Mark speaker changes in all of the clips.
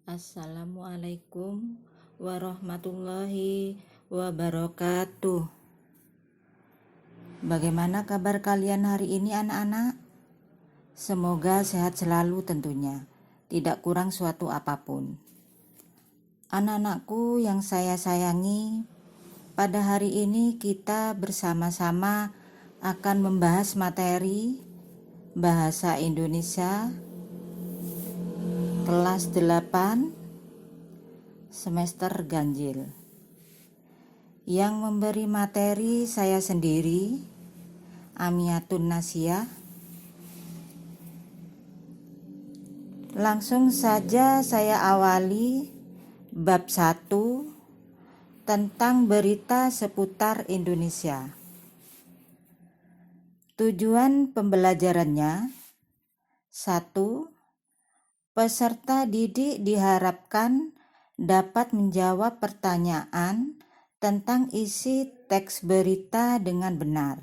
Speaker 1: Assalamualaikum warahmatullahi wabarakatuh. Bagaimana kabar kalian hari ini anak-anak? Semoga sehat selalu tentunya, tidak kurang suatu apapun. Anak-anakku yang saya sayangi, pada hari ini kita bersama-sama akan membahas materi Bahasa Indonesia kelas 8 semester ganjil. Yang memberi materi saya sendiri, Amiatun Nasyah. Langsung saja saya awali bab 1 tentang berita seputar Indonesia. Tujuan pembelajarannya: 1. Peserta didik diharapkan dapat menjawab pertanyaan tentang isi teks berita dengan benar.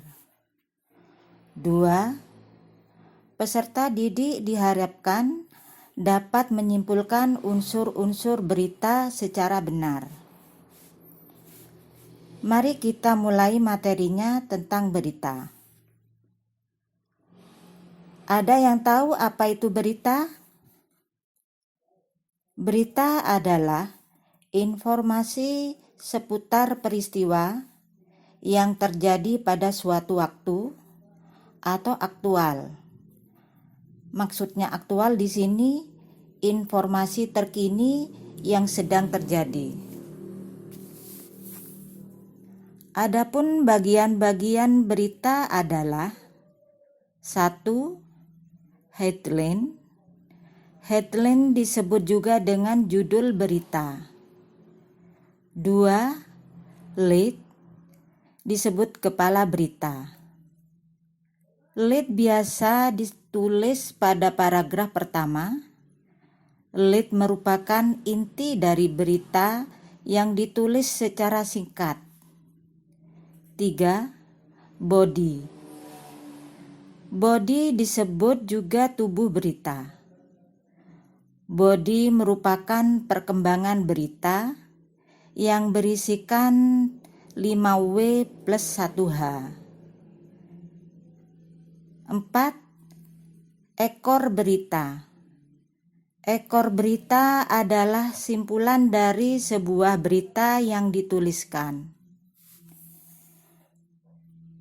Speaker 1: 2. Peserta didik diharapkan dapat menyimpulkan unsur-unsur berita secara benar. Mari kita mulai materinya tentang berita. Ada yang tahu apa itu berita? Berita adalah informasi seputar peristiwa yang terjadi pada suatu waktu atau aktual. Maksudnya aktual di sini informasi terkini yang sedang terjadi. Adapun bagian-bagian berita adalah: 1. Headline. Headline disebut juga dengan judul berita. 2. Lead disebut kepala berita. Lead biasa ditulis pada paragraf pertama. Lead merupakan inti dari berita yang ditulis secara singkat. 3. Body. Body disebut juga tubuh berita. Body merupakan perkembangan berita yang berisikan 5W plus 1H. 4. Ekor berita. Ekor berita adalah simpulan dari sebuah berita yang dituliskan.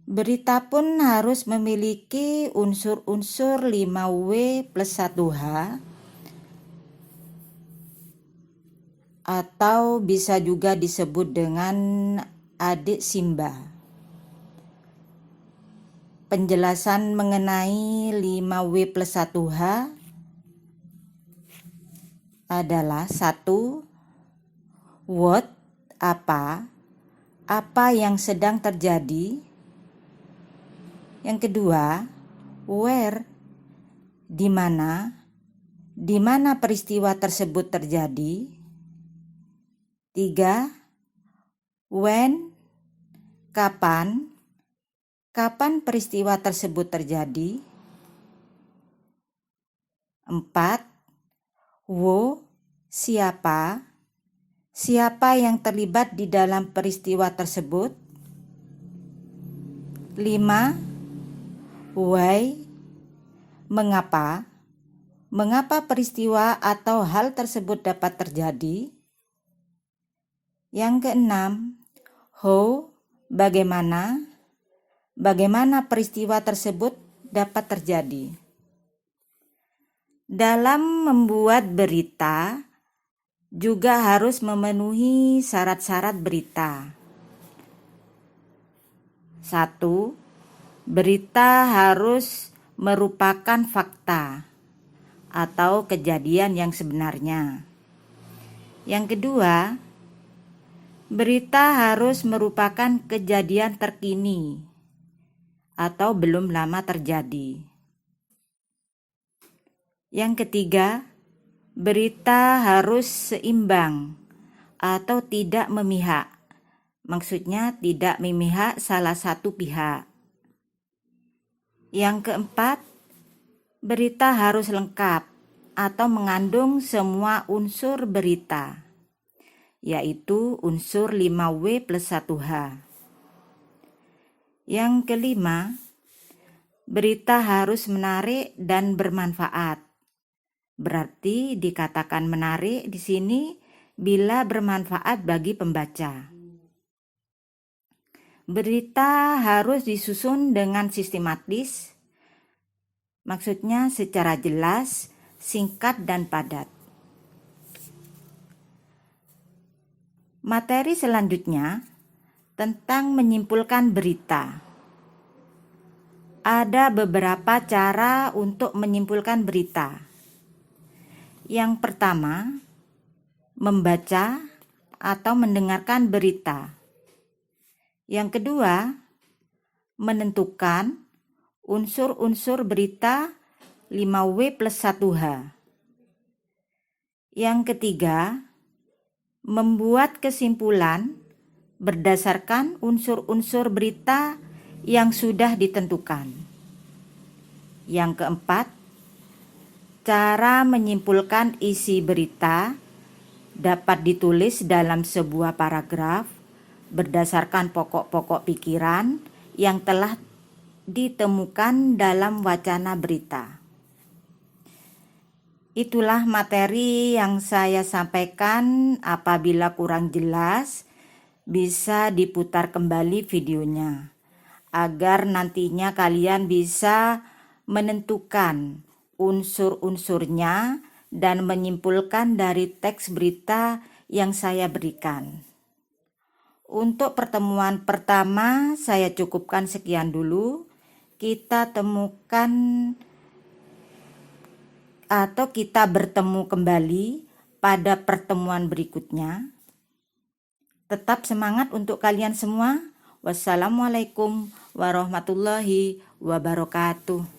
Speaker 1: Berita pun harus memiliki unsur-unsur 5W plus 1H atau bisa juga disebut dengan adik Simba. Penjelasan mengenai 5W plus 1H adalah: 1. What, apa yang sedang terjadi. Yang kedua, where, di mana peristiwa tersebut terjadi. 3. When, kapan peristiwa tersebut terjadi. 4. Who, siapa yang terlibat di dalam peristiwa tersebut. 5. Why, mengapa peristiwa atau hal tersebut dapat terjadi. Yang keenam, how, bagaimana peristiwa tersebut dapat terjadi. Dalam membuat berita juga harus memenuhi syarat-syarat berita. 1. Berita harus merupakan fakta atau kejadian yang sebenarnya. Yang kedua, berita harus merupakan kejadian terkini atau belum lama terjadi. Yang ketiga, berita harus seimbang atau tidak memihak. Maksudnya tidak memihak salah satu pihak. Yang keempat, berita harus lengkap atau mengandung semua unsur berita, yaitu unsur 5W plus 1H. Yang kelima, berita harus menarik dan bermanfaat. Berarti dikatakan menarik di sini bila bermanfaat bagi pembaca. Berita harus disusun dengan sistematis, maksudnya secara jelas, singkat dan padat. Materi selanjutnya tentang menyimpulkan berita. Ada beberapa cara untuk menyimpulkan berita. Yang pertama, membaca atau mendengarkan berita. Yang kedua, menentukan unsur-unsur berita 5W plus 1H. Yang ketiga, membuat kesimpulan berdasarkan unsur-unsur berita yang sudah ditentukan. Yang keempat, cara menyimpulkan isi berita dapat ditulis dalam sebuah paragraf berdasarkan pokok-pokok pikiran yang telah ditemukan dalam wacana berita. Itulah materi yang saya sampaikan. Apabila kurang jelas, bisa diputar kembali videonya agar nantinya kalian bisa menentukan unsur-unsurnya dan menyimpulkan dari teks berita yang saya berikan. Untuk pertemuan pertama saya cukupkan sekian dulu. Kita temukan atau kita bertemu kembali pada pertemuan berikutnya. Tetap semangat untuk kalian semua. Wassalamualaikum warahmatullahi wabarakatuh.